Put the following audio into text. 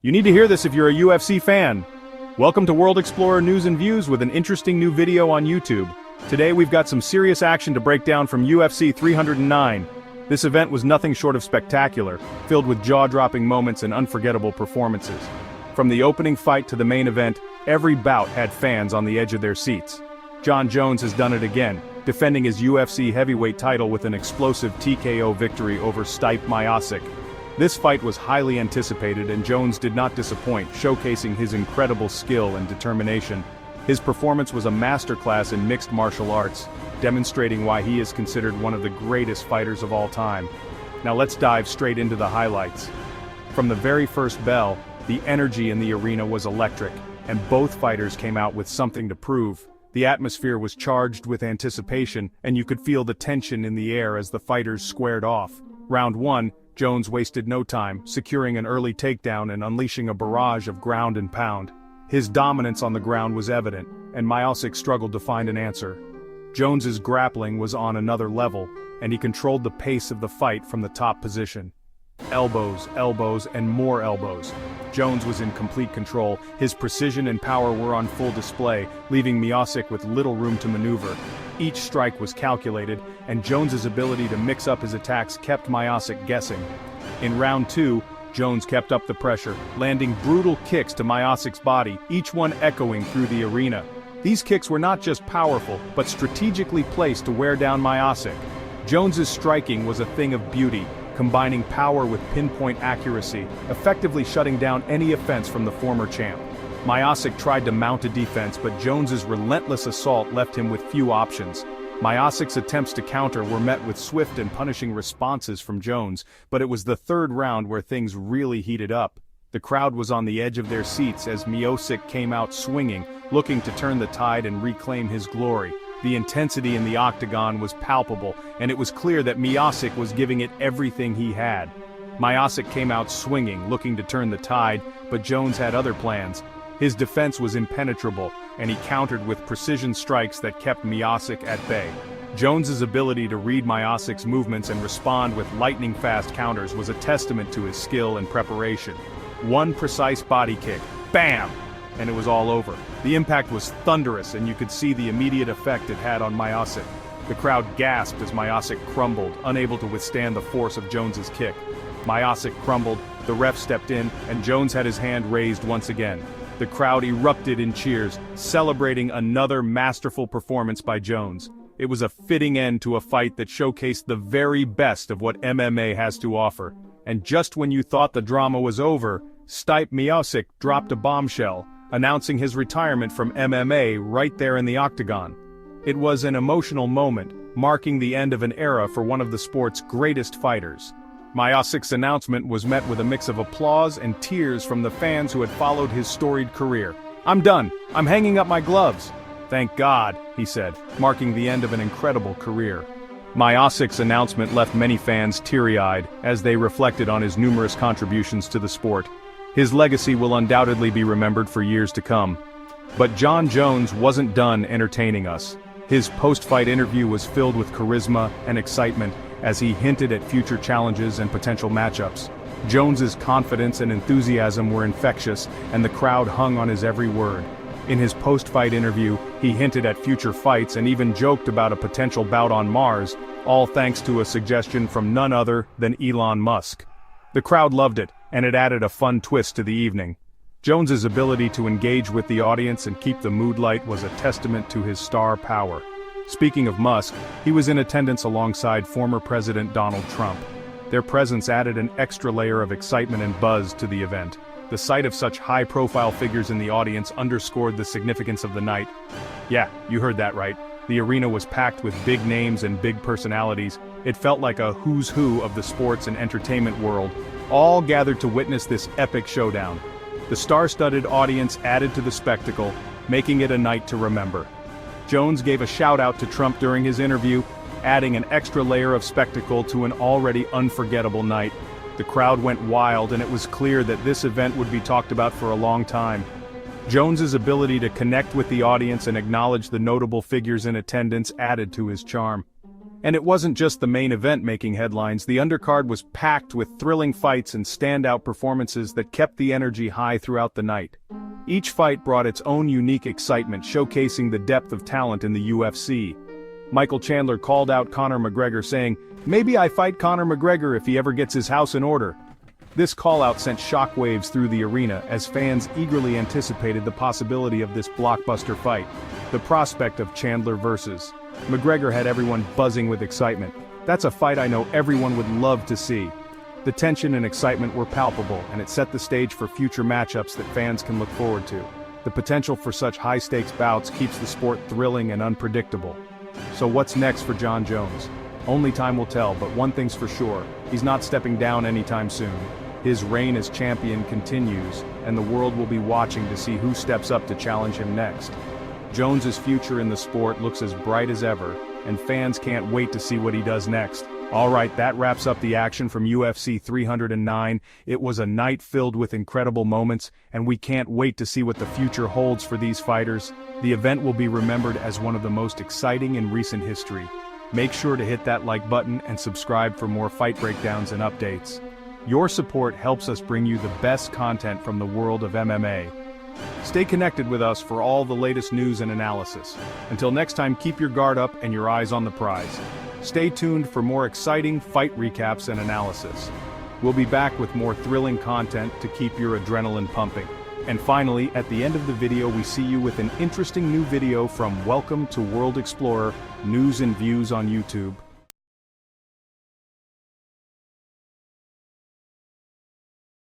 You need to hear this if you're a UFC fan. Welcome to World Explorer News and Views with an interesting new video on YouTube. Today we've got some serious action to break down from UFC 309. This event was nothing short of spectacular, filled with jaw-dropping moments and unforgettable performances. From the opening fight to the main event, every bout had fans on the edge of their seats. Jon Jones has done it again, defending his UFC heavyweight title with an explosive TKO victory over Stipe Miocic. This fight was highly anticipated and Jones did not disappoint, showcasing his incredible skill and determination. His performance was a masterclass in mixed martial arts, demonstrating why he is considered one of the greatest fighters of all time. Now let's dive straight into the highlights. From the very first bell, the energy in the arena was electric, and both fighters came out with something to prove. The atmosphere was charged with anticipation, and you could feel the tension in the air as the fighters squared off. Round 1, Jones wasted no time, securing an early takedown and unleashing a barrage of ground and pound. His dominance on the ground was evident, and Miocic struggled to find an answer. Jones's grappling was on another level, and he controlled the pace of the fight from the top position. Elbows, elbows, and more elbows. Jones was in complete control, his precision and power were on full display, leaving Miocic with little room to maneuver. Each strike was calculated, and Jones's ability to mix up his attacks kept Miocic guessing. In round 2, Jones kept up the pressure, landing brutal kicks to Miocic's body, each one echoing through the arena. These kicks were not just powerful, but strategically placed to wear down Miocic. Jones's striking was a thing of beauty, combining power with pinpoint accuracy, effectively shutting down any offense from the former champ. Miocic tried to mount a defense, but Jones's relentless assault left him with few options. Miocic's attempts to counter were met with swift and punishing responses from Jones, but it was the third round where things really heated up. The crowd was on the edge of their seats as Miocic came out swinging, looking to turn the tide and reclaim his glory. The intensity in the Octagon was palpable, and it was clear that Miocic was giving it everything he had. Miocic came out swinging, looking to turn the tide, but Jones had other plans. His defense was impenetrable, and he countered with precision strikes that kept Miocic at bay. Jones's ability to read Miocic's movements and respond with lightning-fast counters was a testament to his skill and preparation. One precise body kick, bam! And it was all over. The impact was thunderous, and you could see the immediate effect it had on Miocic. The crowd gasped as Miocic crumbled, unable to withstand the force of Jones's kick. Miocic crumbled, the ref stepped in, and Jones had his hand raised once again. The crowd erupted in cheers, celebrating another masterful performance by Jones. It was a fitting end to a fight that showcased the very best of what MMA has to offer. And just when you thought the drama was over, Stipe Miocic dropped a bombshell, announcing his retirement from MMA right there in the Octagon. It was an emotional moment, marking the end of an era for one of the sport's greatest fighters. Miocic's announcement was met with a mix of applause and tears from the fans who had followed his storied career. "I'm done. I'm hanging up my gloves." "Thank God," he said, marking the end of an incredible career. Miocic's announcement left many fans teary-eyed as they reflected on his numerous contributions to the sport. His legacy will undoubtedly be remembered for years to come. But Jon Jones wasn't done entertaining us. His post-fight interview was filled with charisma and excitement as he hinted at future challenges and potential matchups. Jones's confidence and enthusiasm were infectious, and the crowd hung on his every word. In his post-fight interview, he hinted at future fights and even joked about a potential bout on Mars, all thanks to a suggestion from none other than Elon Musk. The crowd loved it, and it added a fun twist to the evening. Jones's ability to engage with the audience and keep the mood light was a testament to his star power. Speaking of Musk, he was in attendance alongside former President Donald Trump. Their presence added an extra layer of excitement and buzz to the event. The sight of such high-profile figures in the audience underscored the significance of the night. Yeah, you heard that right. The arena was packed with big names and big personalities. It felt like a who's who of the sports and entertainment world, all gathered to witness this epic showdown. The star-studded audience added to the spectacle, making it a night to remember. Jones gave a shout-out to Trump during his interview, adding an extra layer of spectacle to an already unforgettable night. The crowd went wild, and it was clear that this event would be talked about for a long time. Jones's ability to connect with the audience and acknowledge the notable figures in attendance added to his charm. And it wasn't just the main event making headlines, the undercard was packed with thrilling fights and standout performances that kept the energy high throughout the night. Each fight brought its own unique excitement, showcasing the depth of talent in the UFC. Michael Chandler called out Conor McGregor saying, "Maybe I fight Conor McGregor if he ever gets his house in order." This call-out sent shockwaves through the arena as fans eagerly anticipated the possibility of this blockbuster fight. The prospect of Chandler versus McGregor had everyone buzzing with excitement. That's a fight I know everyone would love to see. The tension and excitement were palpable, and it set the stage for future matchups that fans can look forward to. The potential for such high-stakes bouts keeps the sport thrilling and unpredictable. So what's next for Jon Jones? Only time will tell, but one thing's for sure, he's not stepping down anytime soon. His reign as champion continues, and the world will be watching to see who steps up to challenge him next. Jones's future in the sport looks as bright as ever, and fans can't wait to see what he does next. Alright, that wraps up the action from UFC 309. It was a night filled with incredible moments, and we can't wait to see what the future holds for these fighters. The event will be remembered as one of the most exciting in recent history. Make sure to hit that like button and subscribe for more fight breakdowns and updates. Your support helps us bring you the best content from the world of MMA. Stay connected with us for all the latest news and analysis. Until next time, keep your guard up and your eyes on the prize. Stay tuned for more exciting fight recaps and analysis. We'll be back with more thrilling content to keep your adrenaline pumping. And finally, at the end of the video, we see you with an interesting new video from Welcome to World Explorer News and Views on YouTube.